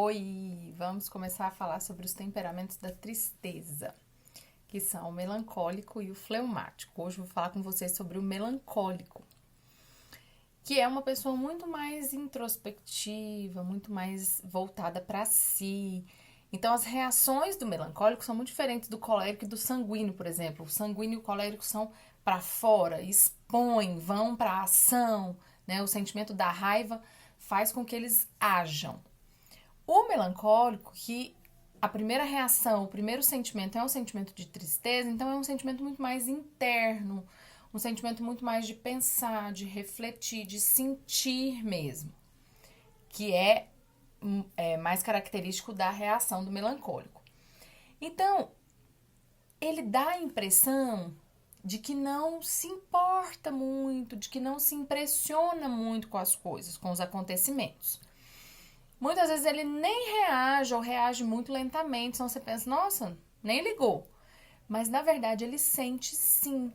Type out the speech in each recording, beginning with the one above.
Oi, vamos começar a falar sobre os temperamentos da tristeza, que são o melancólico e o fleumático. Hoje eu vou falar com vocês sobre o melancólico, que é uma pessoa muito mais introspectiva, muito mais voltada para si. Então, as reações do melancólico são muito diferentes do colérico e do sanguíneo, por exemplo. O sanguíneo e o colérico são para fora, expõem, vão para a ação, né? O sentimento da raiva faz com que eles ajam. O melancólico, que a primeira reação, o primeiro sentimento é um sentimento de tristeza, então é um sentimento muito mais interno, um sentimento muito mais de pensar, de refletir, de sentir mesmo, que é mais característico da reação do melancólico. Então, ele dá a impressão de que não se importa muito, de que não se impressiona muito com as coisas, com os acontecimentos. Muitas vezes ele nem reage ou reage muito lentamente, então você pensa, nossa, nem ligou. Mas na verdade ele sente sim,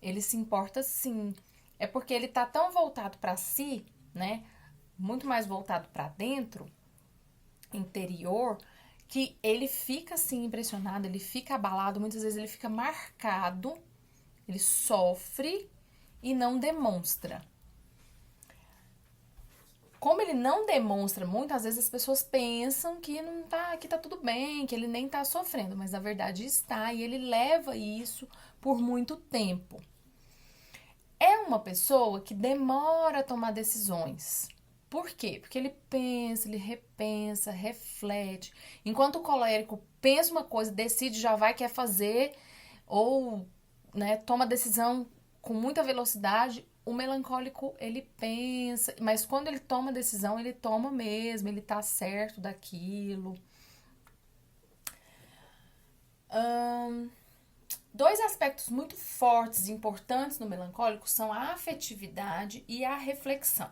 ele se importa sim. É porque ele tá tão voltado para si, né? Muito mais voltado para dentro, interior, que ele fica assim impressionado, ele fica abalado, muitas vezes ele fica marcado, ele sofre e não demonstra. Como ele não demonstra muito, às vezes as pessoas pensam que não tá, que tá tudo bem, que ele nem tá sofrendo, mas na verdade está, e ele leva isso por muito tempo. É uma pessoa que demora a tomar decisões. Por quê? Porque ele pensa, ele repensa, reflete. Enquanto o colérico pensa uma coisa, decide, já vai, quer fazer, ou né, toma decisão com muita velocidade, o melancólico, ele pensa, mas quando ele toma decisão, ele toma mesmo, ele tá certo daquilo. Dois aspectos muito fortes e importantes no melancólico são a afetividade e a reflexão.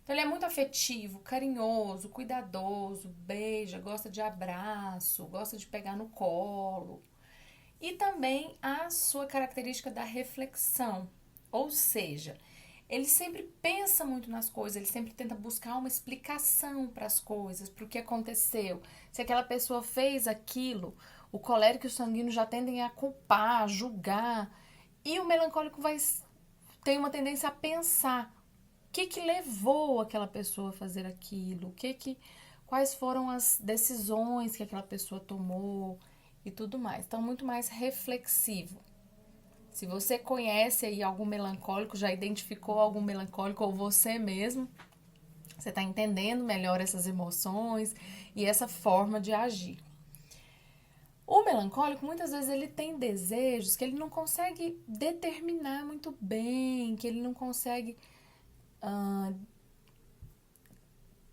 Então, ele é muito afetivo, carinhoso, cuidadoso, beija, gosta de abraço, gosta de pegar no colo. E também a sua característica da reflexão, ou seja, ele sempre pensa muito nas coisas, ele sempre tenta buscar uma explicação para as coisas, para o que aconteceu. Se aquela pessoa fez aquilo, o colérico e o sanguíneo já tendem a culpar, a julgar, e o melancólico tem uma tendência a pensar o que levou aquela pessoa a fazer aquilo, quais foram as decisões que aquela pessoa tomou e tudo mais. Então, muito mais reflexivo. Se você conhece aí algum melancólico, já identificou algum melancólico ou você mesmo, você está entendendo melhor essas emoções e essa forma de agir. O melancólico, muitas vezes, ele tem desejos que ele não consegue determinar muito bem, que ele não consegue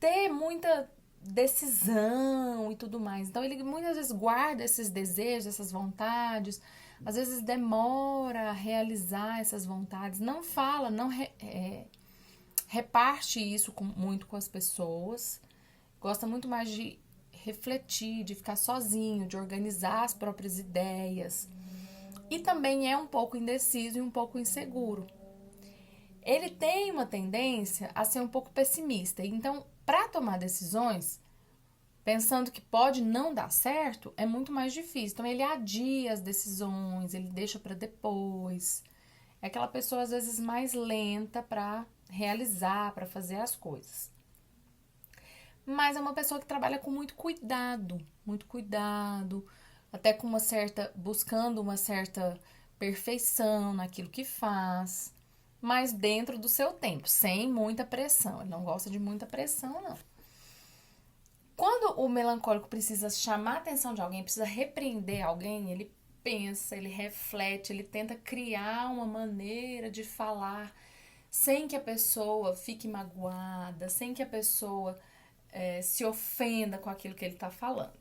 ter muita decisão e tudo mais. Então, ele muitas vezes guarda esses desejos, essas vontades, às vezes demora a realizar essas vontades, não fala, não reparte isso muito com as pessoas, gosta muito mais de refletir, de ficar sozinho, de organizar as próprias ideias. E também é um pouco indeciso e um pouco inseguro. Ele tem uma tendência a ser um pouco pessimista. Então, para tomar decisões, pensando que pode não dar certo, é muito mais difícil. Então, ele adia as decisões, ele deixa para depois. É aquela pessoa, às vezes, mais lenta para realizar, para fazer as coisas. Mas é uma pessoa que trabalha com muito cuidado, até com buscando uma certa perfeição naquilo que faz, mas dentro do seu tempo, sem muita pressão. Ele não gosta de muita pressão, não. Quando o melancólico precisa chamar a atenção de alguém, precisa repreender alguém, ele pensa, ele reflete, ele tenta criar uma maneira de falar sem que a pessoa fique magoada, sem que a pessoa se ofenda com aquilo que ele está falando.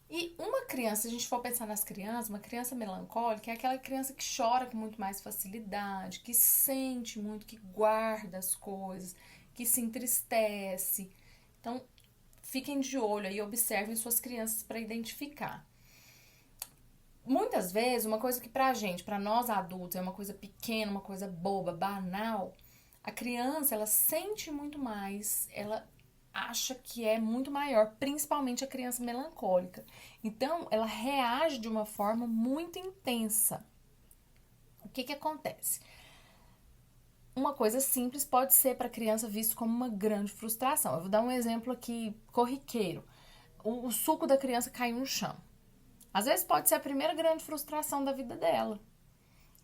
E uma criança, se a gente for pensar nas crianças, uma criança melancólica é aquela criança que chora com muito mais facilidade, que sente muito, que guarda as coisas, que se entristece. Então, fiquem de olho e observem suas crianças para identificar. Muitas vezes, uma coisa que pra gente, pra nós adultos, é uma coisa pequena, uma coisa boba, banal, a criança, ela sente muito mais, ela acha que é muito maior, principalmente a criança melancólica. Então, ela reage de uma forma muito intensa. O que acontece? Uma coisa simples pode ser para a criança visto como uma grande frustração. Eu vou dar um exemplo aqui corriqueiro. O suco da criança caiu no chão. Às vezes pode ser a primeira grande frustração da vida dela.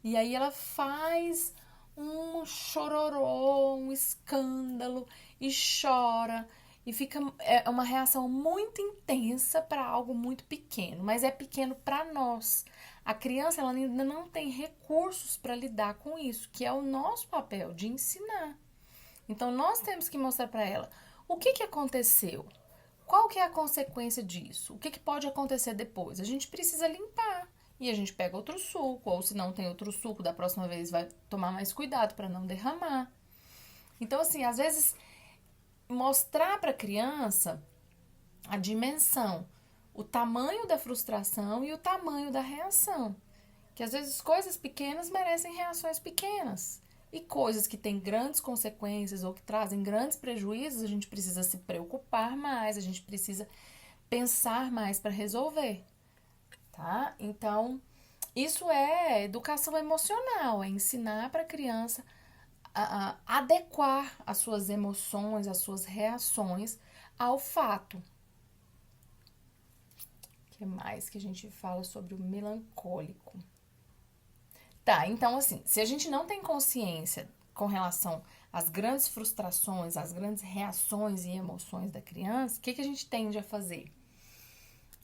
E aí ela faz um chororô, um escândalo e chora. E fica uma reação muito intensa para algo muito pequeno, mas é pequeno para nós. A criança ela ainda não tem recursos para lidar com isso, que é o nosso papel de ensinar. Então nós temos que mostrar para ela o que aconteceu, qual que é a consequência disso, o que pode acontecer depois. A gente precisa limpar e a gente pega outro suco, ou se não tem outro suco, da próxima vez vai tomar mais cuidado para não derramar. Então assim, às vezes mostrar para a criança a dimensão, o tamanho da frustração e o tamanho da reação. Que às vezes coisas pequenas merecem reações pequenas. E coisas que têm grandes consequências ou que trazem grandes prejuízos, a gente precisa se preocupar mais, a gente precisa pensar mais para resolver. Tá? Então, isso é educação emocional, é ensinar para a criança a adequar as suas emoções, as suas reações ao fato. O que mais que a gente fala sobre o melancólico? Tá, então assim, se a gente não tem consciência com relação às grandes frustrações, às grandes reações e emoções da criança, o que a gente tende a fazer?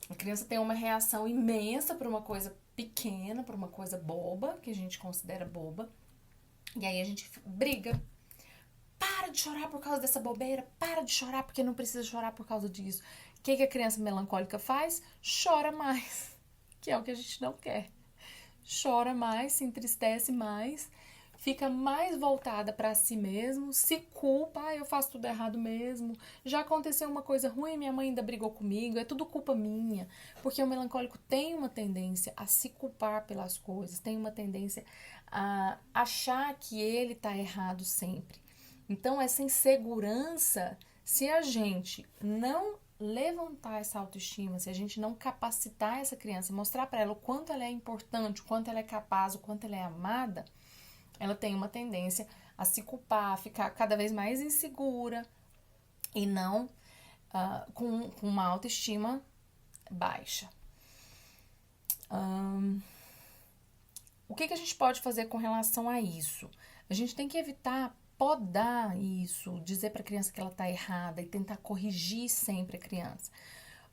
A criança tem uma reação imensa para uma coisa pequena, para uma coisa boba, que a gente considera boba, e aí a gente briga. Para de chorar por causa dessa bobeira, para de chorar porque não precisa chorar por causa disso. O que a criança melancólica faz? Chora mais, que é o que a gente não quer. Chora mais, se entristece mais, fica mais voltada para si mesmo, se culpa, eu faço tudo errado mesmo, já aconteceu uma coisa ruim, minha mãe ainda brigou comigo, é tudo culpa minha, porque o melancólico tem uma tendência a se culpar pelas coisas, tem uma tendência a achar que ele está errado sempre. Então, essa insegurança, se a gente não levantar essa autoestima, se a gente não capacitar essa criança, mostrar para ela o quanto ela é importante, o quanto ela é capaz, o quanto ela é amada, ela tem uma tendência a se culpar, a ficar cada vez mais insegura e não com uma autoestima baixa. O que a gente pode fazer com relação a isso? A gente tem que evitar podar isso, dizer para a criança que ela está errada e tentar corrigir sempre a criança.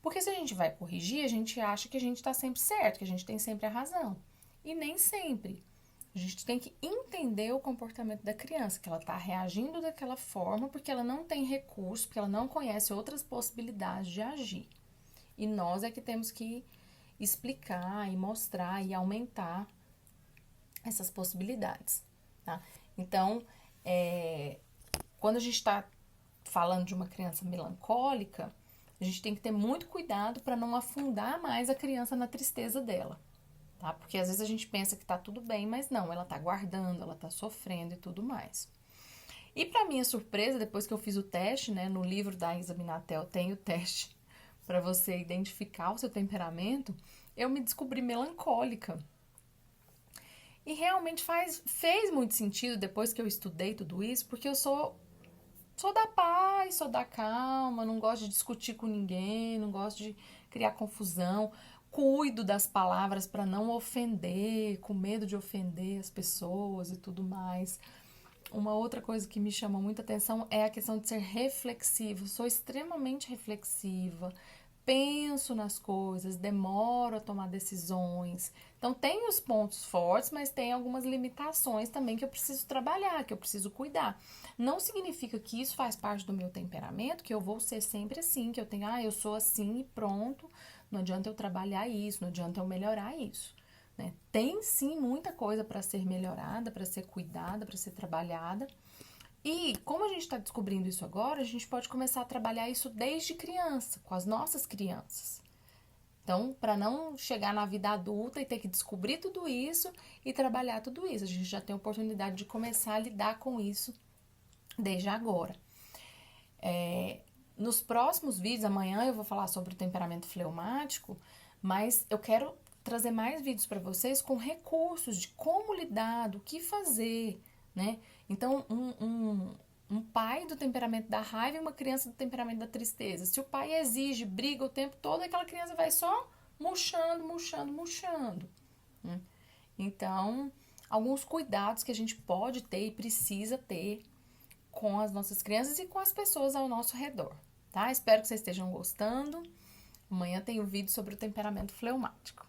Porque se a gente vai corrigir, a gente acha que a gente está sempre certo, que a gente tem sempre a razão. E nem sempre. A gente tem que entender o comportamento da criança, que ela está reagindo daquela forma porque ela não tem recurso, porque ela não conhece outras possibilidades de agir. E nós é que temos que explicar e mostrar e aumentar essas possibilidades, tá? Então, quando a gente está falando de uma criança melancólica, a gente tem que ter muito cuidado para não afundar mais a criança na tristeza dela, tá? Porque às vezes a gente pensa que tá tudo bem, mas não, ela tá guardando, ela tá sofrendo e tudo mais. E para minha surpresa, depois que eu fiz o teste, né, no livro da Isa Minatel tem o teste para você identificar o seu temperamento, eu me descobri melancólica. E realmente fez muito sentido depois que eu estudei tudo isso, porque eu sou da paz, sou da calma, não gosto de discutir com ninguém, não gosto de criar confusão, cuido das palavras para não ofender, com medo de ofender as pessoas e tudo mais. Uma outra coisa que me chama muita atenção é a questão de ser reflexiva. Sou extremamente reflexiva, penso nas coisas, demoro a tomar decisões. Então, tem os pontos fortes, mas tem algumas limitações também que eu preciso trabalhar, que eu preciso cuidar. Não significa que isso faz parte do meu temperamento, que eu vou ser sempre assim, que eu tenho, eu sou assim e pronto. Não adianta eu trabalhar isso, não adianta eu melhorar isso. Né? Tem sim muita coisa para ser melhorada, para ser cuidada, para ser trabalhada. E como a gente está descobrindo isso agora, a gente pode começar a trabalhar isso desde criança, com as nossas crianças. Então, para não chegar na vida adulta e ter que descobrir tudo isso e trabalhar tudo isso, a gente já tem a oportunidade de começar a lidar com isso desde agora. nos próximos vídeos, amanhã eu vou falar sobre o temperamento fleumático, mas eu quero trazer mais vídeos para vocês com recursos de como lidar, do que fazer, né? Então, um pai do temperamento da raiva e uma criança do temperamento da tristeza. Se o pai exige, briga o tempo todo, aquela criança vai só murchando, murchando, murchando, né? Então, alguns cuidados que a gente pode ter e precisa ter com as nossas crianças e com as pessoas ao nosso redor, tá? Espero que vocês estejam gostando. Amanhã tem um vídeo sobre o temperamento fleumático.